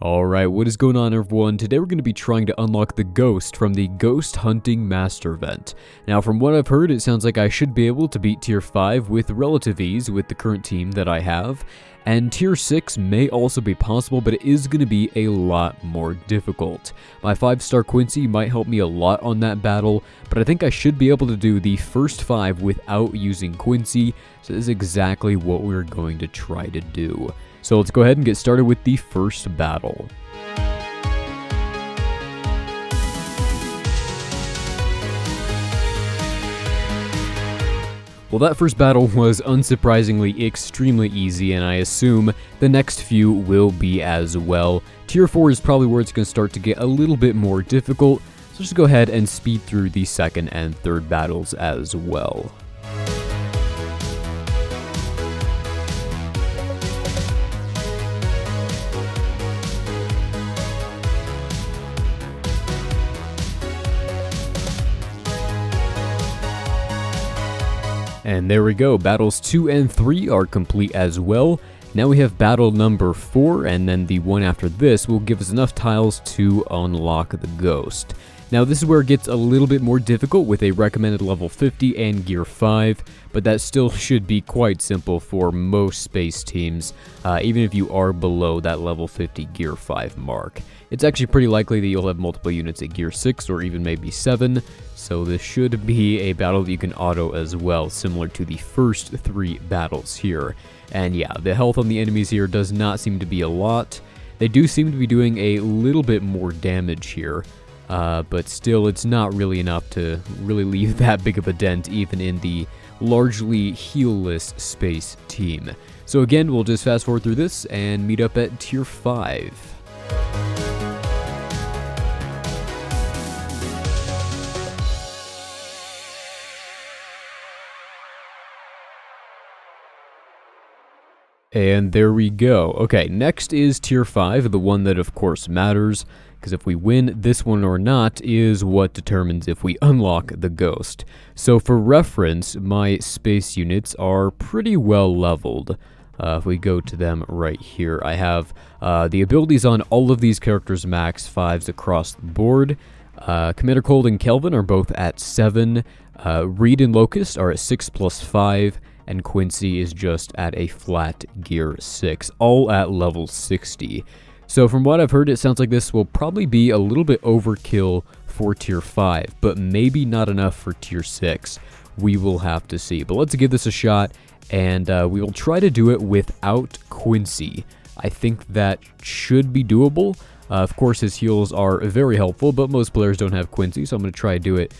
Alright, what is going on everyone? Today we're going to be trying to unlock the Ghost from the Ghost Hunting Master event. Now from what I've heard, it sounds like I should be able to beat Tier 5 with relative ease with the current team that I have. And Tier 6 may also be possible, but it is going to be a lot more difficult. My 5-star Quincy might help me a lot on that battle, but I think I should be able to do the first 5 without using Quincy, so this is exactly what we're going to try to do. So let's go ahead and get started with the first battle. Well, that first battle was unsurprisingly extremely easy, and I assume the next few will be as well. Tier 4 is probably where it's going to start to get a little bit more difficult, so just go ahead and speed through the second and third battles as well. And there we go, battles 2 and 3 are complete as well. Now we have battle number 4, and then the one after this will give us enough tiles to unlock the Ghost. Now this is where it gets a little bit more difficult with a recommended level 50 and gear 5, but that still should be quite simple for most space teams, even if you are below that level 50 gear 5 mark. It's actually pretty likely that you'll have multiple units at gear 6 or even maybe 7, so this should be a battle that you can auto as well, similar to the first 3 battles here. And yeah, the health on the enemies here does not seem to be a lot. They do seem to be doing a little bit more damage here, but still it's not really enough to really leave that big of a dent even in the largely heal-less space team. So again, we'll just fast forward through this and meet up at tier 5. And there we go. Okay, next is tier 5, the one that of course matters, because if we win this one or not is what determines if we unlock the Ghost. So for reference, my space units are pretty well leveled. If we go to them right here, I have the abilities on all of these characters max 5s across the board. Commander Cold and Kelvin are both at 7. Reed and Locust are at 6+5. And Quincy is just at a flat gear 6, all at level 60. So from what I've heard, it sounds like this will probably be a little bit overkill for tier 5, but maybe not enough for tier 6. We will have to see. But let's give this a shot, and we will try to do it without Quincy. I think that should be doable. Of course, his heals are very helpful, but most players don't have Quincy, so I'm going to try to do it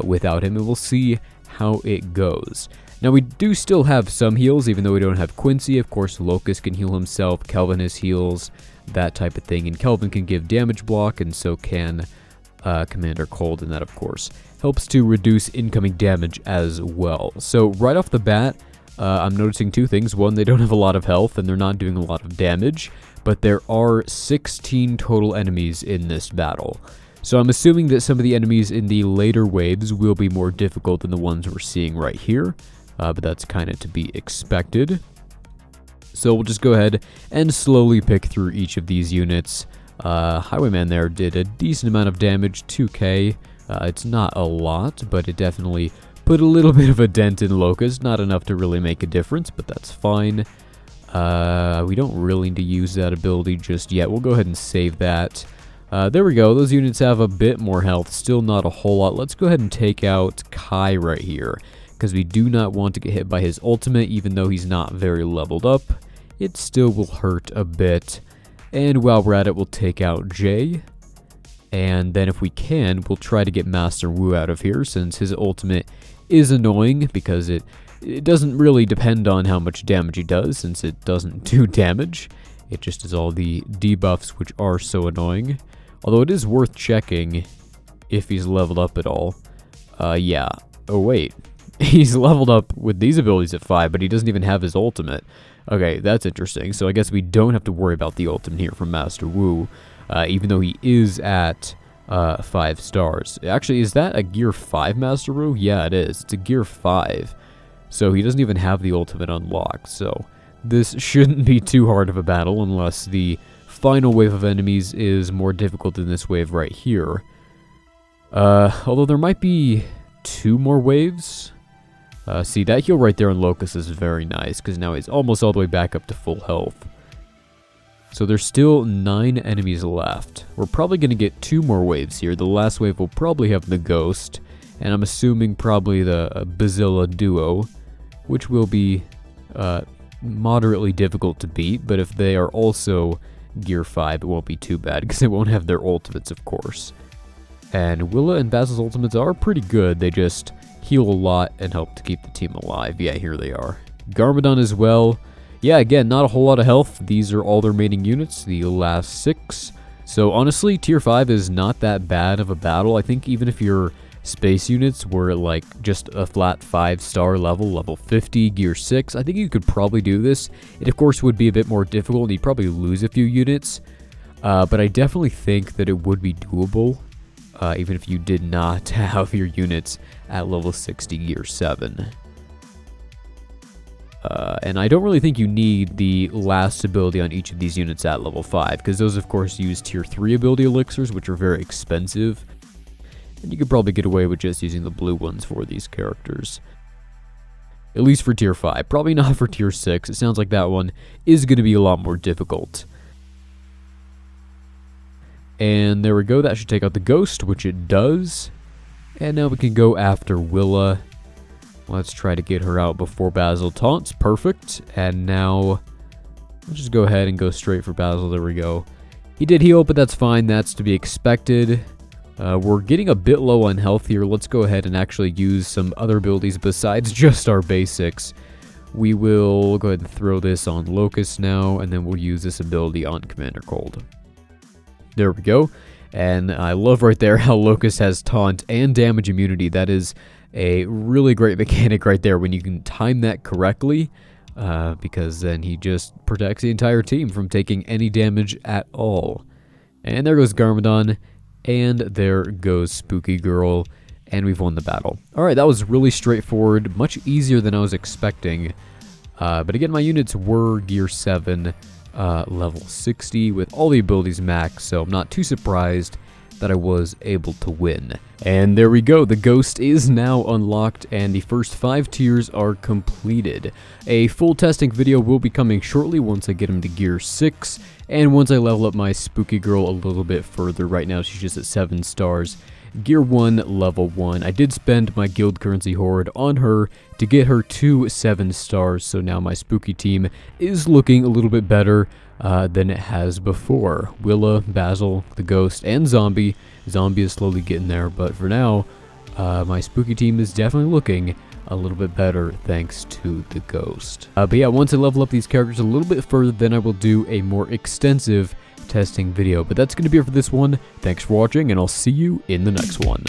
without him, and we'll see how it goes. Now we do still have some heals, even though we don't have Quincy. Of course, Locust can heal himself, Kelvin has heals, that type of thing. And Kelvin can give damage block, and so can Commander Cold, and that, of course, helps to reduce incoming damage as well. So right off the bat, I'm noticing 2 things. One, they don't have a lot of health, and they're not doing a lot of damage, but there are 16 total enemies in this battle. So I'm assuming that some of the enemies in the later waves will be more difficult than the ones we're seeing right here. But that's kind of to be expected. So we'll just go ahead and slowly pick through each of these units. Highwayman there did a decent amount of damage, 2k. It's not a lot, but it definitely put a little bit of a dent in Locust. Not enough to really make a difference, but that's fine. We don't really need to use that ability just yet. We'll go ahead and save that. There we go. Those units have a bit more health. Still not a whole lot. Let's go ahead and take out Kai right here, because we do not want to get hit by his ultimate, even though he's not very leveled up. It still will hurt a bit. And while we're at it, we'll take out Jay. And then if we can, we'll try to get Master Wu out of here, since his ultimate is annoying, because it doesn't really depend on how much damage he does, since it doesn't do damage. It just does all the debuffs, which are so annoying. Although it is worth checking if he's leveled up at all. Yeah. Oh, wait. He's leveled up with these abilities at 5, but he doesn't even have his ultimate. Okay, that's interesting. So I guess we don't have to worry about the ultimate here from Master Wu, even though he is at 5 stars. Actually, is that a gear 5 Master Wu? Yeah, it is. It's a gear 5. So he doesn't even have the ultimate unlocked. So this shouldn't be too hard of a battle unless the final wave of enemies is more difficult than this wave right here. Although there might be 2 more waves. See, that heal right there on Locust is very nice, because now he's almost all the way back up to full health. So there's still 9 enemies left. We're probably going to get 2 more waves here. The last wave will probably have the Ghost, and I'm assuming probably the Bazilla duo, which will be moderately difficult to beat, but if they are also Gear 5, it won't be too bad, because they won't have their ultimates, of course. And Willa and Basil's ultimates are pretty good. They just heal a lot and help to keep the team alive. Yeah, here they are. Garmadon as well. Yeah, again, not a whole lot of health. These are all the remaining units, the last 6. So honestly, Tier 5 is not that bad of a battle. I think even if your space units were like just a flat 5-star level 50, Gear 6, I think you could probably do this. It of course would be a bit more difficult, and you'd probably lose a few units. But I definitely think that it would be doable. Even if you did not have your units at level 60 Gear 7. And I don't really think you need the last ability on each of these units at level 5, because those of course use Tier 3 ability elixirs, which are very expensive. And you could probably get away with just using the blue ones for these characters. At least for Tier 5. Probably not for Tier 6. It sounds like that one is going to be a lot more difficult. And there we go, that should take out the Ghost, which it does. And now we can go after Willa. Let's try to get her out before Basil taunts. Perfect. And now, let's just go ahead and go straight for Basil. There we go. He did heal, but that's fine. That's to be expected. We're getting a bit low on health here. Let's go ahead and actually use some other abilities besides just our basics. We will go ahead and throw this on Locust now, and then we'll use this ability on Commander Cold. There we go. And I love right there how Locust has taunt and damage immunity. That is a really great mechanic right there when you can time that correctly, because then he just protects the entire team from taking any damage at all. And there goes Garmadon, and there goes Spooky Girl, and we've won the battle. Alright, that was really straightforward, much easier than I was expecting. But again, my units were Gear 7, level 60 with all the abilities maxed, so I'm not too surprised that I was able to win. And there we go, the Ghost is now unlocked and the first 5 tiers are completed. A full testing video will be coming shortly once I get him to Gear 6 and once I level up my Spooky Girl a little bit further. Right now she's just at 7 stars. Gear 1, level 1. I did spend my guild currency hoard on her to get her to 7 stars, so now my spooky team is looking a little bit better than it has before. Willa, Basil, the Ghost, and Zombie. Zombie is slowly getting there, but for now, my spooky team is definitely looking a little bit better thanks to the Ghost. But yeah, once I level up these characters a little bit further, then I will do a more extensive testing video. But that's going to be it for this one. Thanks for watching, and I'll see you in the next one.